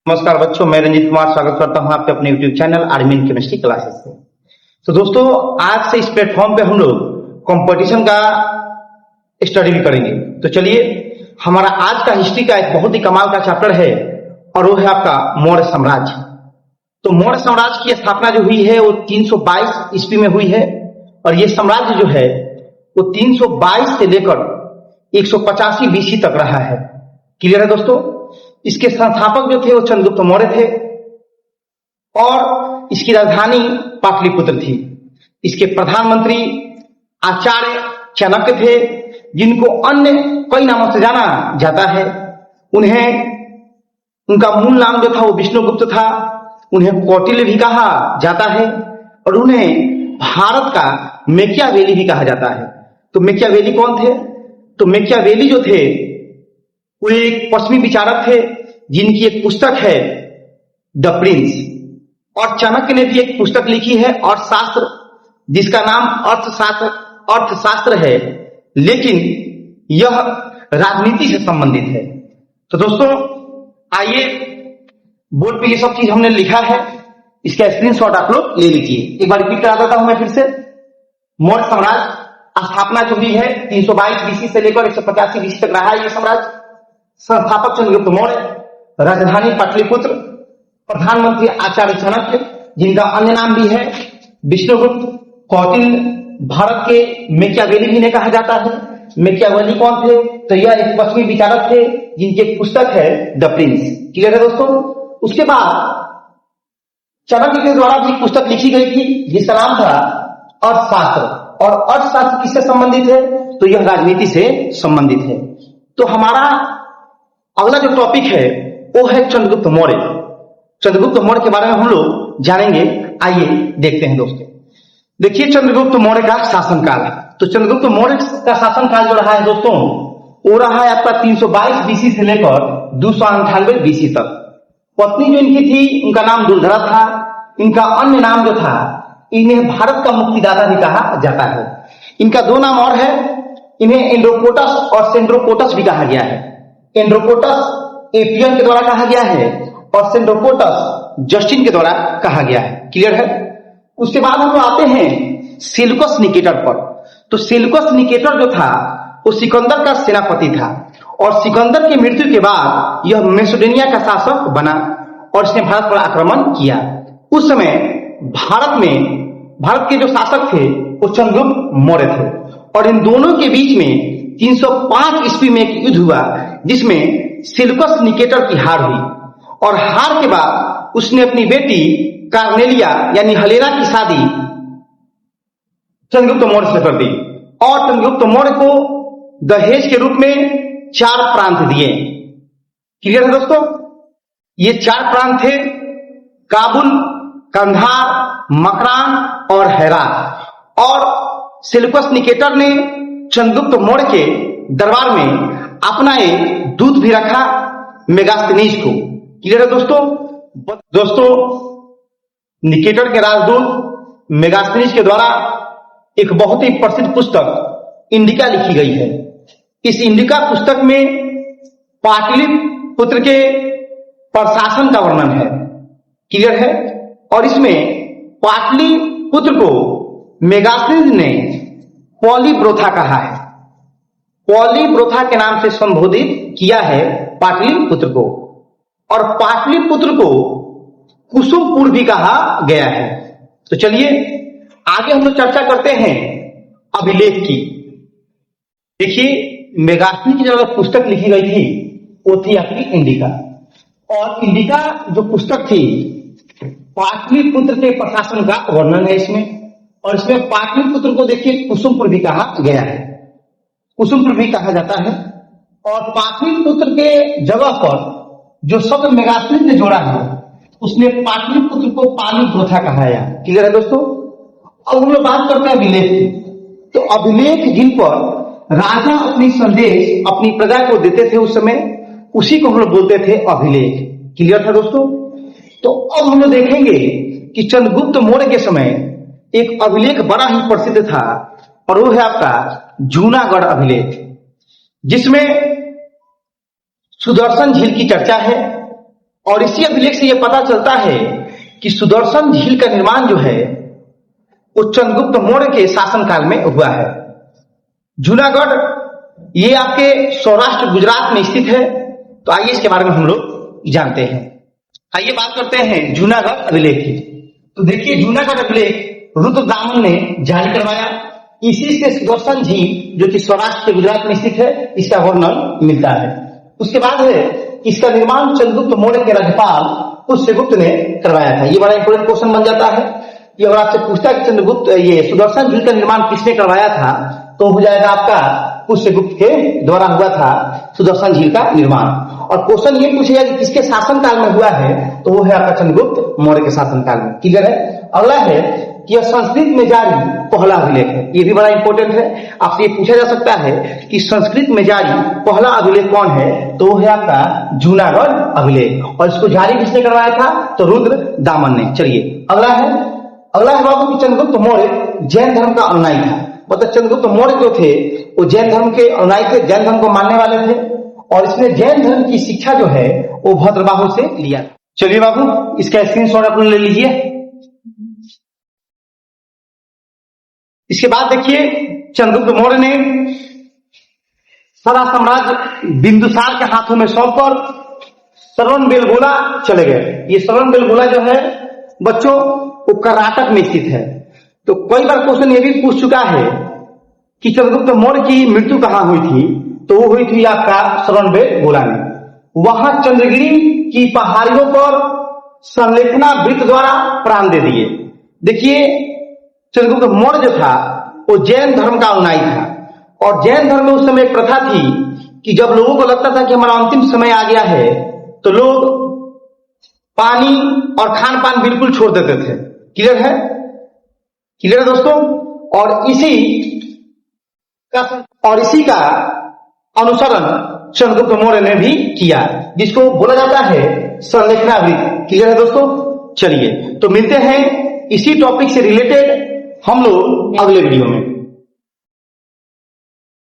नमस्कार बच्चों, मैं रंजीत कुमार स्वागत करता हूं आपके अपने YouTube channel army chemistry classes से। तो दोस्तों, आज से इस प्लेटफॉर्म पे हम लोग कंपटीशन का स्टडी भी करेंगे। तो चलिए, हमारा आज का हिस्ट्री का एक बहुत ही कमाल का चैप्टर है और वो है आपका मौर्य साम्राज्य। तो मौर्य साम्राज्य की स्थापना जो हुई है वो 322 ईस्वी में हुई है और ये साम्राज्य जो है वो 322 से लेकर 185 बीसी तक रहा है। क्लियर है दोस्तों? इसके संस्थापक जो थे वो चंद्रगुप्त मौर्य थे और इसकी राजधानी पाटलिपुत्र थी। इसके प्रधानमंत्री आचार्य चाणक्य थे, जिनको अन्य कई नामों से जाना जाता है। उनका मूल नाम जो था वो विष्णुगुप्त था। उन्हें कौटिल्य भी कहा जाता है और उन्हें भारत का मैकियावेली भी कहा जाता है। तो मैकियावेली कौन थे? तो मैकियावेली जो थे वो एक पश्चिमी विचारक थे जिनकी एक पुस्तक है द प्रिंस, और चाणक्य ने भी एक पुस्तक लिखी है अर्थशास्त्र, जिसका नाम अर्थशास्त्र है, लेकिन यह राजनीति से संबंधित है। तो दोस्तों आइए, बोर्ड पे ये सब चीज हमने लिखा है, इसका स्क्रीनशॉट आप लोग ले लीजिए। एक बार रिपीट करा देता हूं मैं फिर से। मौर्य साम्राज्य स्थापना जो हुई है 322 बीसी से लेकर 185 बीसी तक रहा है ये साम्राज्य। संस्थापक चंद्रगुप्त मौर्य, राजधानी पाटलिपुत्र, प्रधानमंत्री आचार्य चाणक्य, जिनका अन्य नाम भी है विष्णुगुप्त, कौटिल्य, भारत के मैकियावेली भी इन्हें कहा जाता है। मैकियावेली कौन थे? तो यह एक पश्चिमी विचारक थे जिनकी एक पुस्तक है द प्रिंस। क्लियर है दोस्तों? उसके बाद चाणक्य के द्वारा भी पुस्तक लिखी गई थी जिसका नाम था अर्थशास्त्र, और अर्थशास्त्र किससे संबंधित है? तो यह राजनीति से संबंधित है। तो हमारा अगला जो टॉपिक है वो है चंद्रगुप्त मौर्य। चंद्रगुप्त मौर्य के बारे में हम लोग जानेंगे। आइए देखते हैं दोस्तों। देखिए, चंद्रगुप्त मौर्य का शासनकाल। तो चंद्रगुप्त मौर्य का शासनकाल जो रहा है दोस्तों, वो रहा है आपका 322 बीसी से लेकर 298 बीसी तक। पत्नी जो इनकी थी उनका नाम दुर्धरा था। इनका अन्य नाम जो था, इन्हें भारत का मुक्तिदाता भी कहा जाता है। इनका दो नाम और है, इन्हें एंड्रोकोटस और सेंड्रोकोटस भी कहा गया है। एंड्रोकोटस एपियन के द्वारा कहा गया है और सेंड्रोकोटस जस्टिन के द्वारा कहा गया है। क्लियर है? उसके बाद हम आते हैं सेल्यूकस निकेटर पर। तो सेल्यूकस निकेटर जो था वो सिकंदर का सेनापति था और सिकंदर की मृत्यु के बाद यह मैसेडोनिया का शासक बना और इसने भारत पर आक्रमण किया। उस समय भारत के जो शासक थे वो चंद्रगुप्त मौर्य थे और इन दोनों के बीच में 305 ईस्वी में एक युद्ध हुआ जिसमें सेल्यूकस निकेटर की हार हुई और हार के बाद उसने अपनी बेटी कार्नेलिया यानी हेलेना की शादी चंद्रगुप्त मौर्य से कर दी और चंद्रगुप्त मौर्य को दहेज के रूप में 4 प्रांत दिए। क्लियर है दोस्तों? ये 4 प्रांत थे काबुल, कंधार, मकरान और हेरात। और सेल्यूकस निकेटर ने चंद्रगुप्त मौर्य के दरबार में अपना एक दूत भी रखा, मेगास्थनीज को। क्लियर है दोस्तों? निकेटर के राजदूत मेगास्थनीज के द्वारा एक बहुत ही प्रसिद्ध पुस्तक इंडिका लिखी गई है। इस इंडिका पुस्तक में पाटलिपुत्र के प्रशासन का वर्णन है। क्लियर है? और इसमें पाटलिपुत्र को मेगास्थनीज ने पॉलीब्रोथा कहा है। पॉलीब्रोथा के नाम से संबोधित किया है पाटलिपुत्र को, और पाटलिपुत्र को कुसुमपुर भी कहा गया है। तो चलिए आगे हम लोग चर्चा करते हैं अभिलेख की। देखिए, मेगास्थनी की जो पुस्तक लिखी गई थी वो थी आपकी इंडिका, और इंडिका जो पुस्तक थी पाटलिपुत्र के प्रशासन का वर्णन है इसमें, और इसमें पाटलिपुत्र को देखिए कुसुमपुर भी कहा गया है, कुसुमपुर भी कहा जाता है। और पाटलिपुत्र के जगह पर जो शब्द मेगास्थनी ने जोड़ा है उसने पाटलिपुत्र को पालीब्रोथा कहा है। क्लियर है दोस्तों? अब हम लोग बात करते हैं अभिलेख की। तो अभिलेख जिन पर राजा अपनी संदेश अपनी प्रजा को देते थे उस समय, उसी को हम लोग बोलते थे अभिलेख। क्लियर था दोस्तों? तो अब हम लोग देखेंगे कि चंद्रगुप्त मौर्य के समय एक अभिलेख बड़ा ही प्रसिद्ध था और वो है आपका जूनागढ़ अभिलेख, जिसमें सुदर्शन झील की चर्चा है और इसी अभिलेख से यह पता चलता है कि सुदर्शन झील का निर्माण जो है वो चंद्रगुप्त मौर्य के शासनकाल में हुआ है। जूनागढ़ ये आपके सौराष्ट्र गुजरात में स्थित है। तो आइए इसके बारे में हम लोग जानते हैं। आइए बात करते हैं जूनागढ़ अभिलेख की। तो देखिए जूनागढ़ अभिलेख रुद्रदामन ने जारी करवाया। इसी से सुदर्शन झील जो कि सौराष्ट्र के गुजरात में स्थित है इसका वर्णन मिलता है। उसके बाद है इसका निर्माण चंद्रगुप्त मौर्य के राज्यपाल पुष्यगुप्त ने करवाया था। ये बड़ा इंपोर्टेंट क्वेश्चन बन जाता है। ये अगर आपसे पूछता है कि चंद्रगुप्त ये सुदर्शन झील का निर्माण किसने करवाया था तो हो जाएगा आपका पुष्यगुप्त के द्वारा हुआ था सुदर्शन झील का निर्माण। और क्वेश्चन ये पूछेगा कि किसके शासनकाल में हुआ है तो वो है आपका चंद्रगुप्त मौर्य के शासनकाल में। क्लियर है। अगला है कि यह संस्कृत में जारी पहला अभिलेख है। ये भी बड़ा इंपॉर्टेंट है। आपसे ये पूछा जा सकता है कि संस्कृत में जारी पहला अभिलेख कौन है तो वो है आपका जूनागढ़ अभिलेख। और इसको जारी किसने करवाया था तो रुद्रदामन ने। चलिए अगला है बाबू कि चंद्रगुप्त मौर्य जैन धर्म का अनुयायी था। मतलब चंद्रगुप्त मौर्य जो थे वो जैन धर्म के अनुयायी थे, जैन धर्म को मानने वाले थे और इसने जैन धर्म की शिक्षा जो है वो भद्रबाहु से लिया। चलिए बाबू इसका स्क्रीनशॉट अपने ले लीजिए। इसके बाद देखिए चंद्रगुप्त मौर्य ने सारा साम्राज्य बिंदुसार के हाथों में सौंपकर श्रवणबेलगोला चले गए। ये श्रवणबेलगोला जो है बच्चों वो कर्नाटक में स्थित है। तो कई बार क्वेश्चन ये भी पूछ चुका है कि चंद्रगुप्त मौर्य की मृत्यु कहां हुई थी तो वो हुई थी आपका श्रवणबेलगोला में। वहां चंद्रगिरी की पहाड़ियों पर संलेखना वृत्त द्वारा प्राण दे दिए। देखिए चंद्रगुप्त मौर्य जो था वो जैन धर्म का अनुयायी था और जैन धर्म में उस समय एक प्रथा थी कि जब लोगों को लगता था कि हमारा अंतिम समय आ गया है तो लोग पानी और खान पान बिल्कुल छोड़ देते थे। क्लियर है दोस्तों। और इसी का अनुसरण चंद्रगुप्त मौर्य ने भी किया जिसको बोला जाता है संलेखना वृत्त। क्लियर है दोस्तों। चलिए तो मिलते हैं इसी टॉपिक से रिलेटेड हम लोग अगले वीडियो में।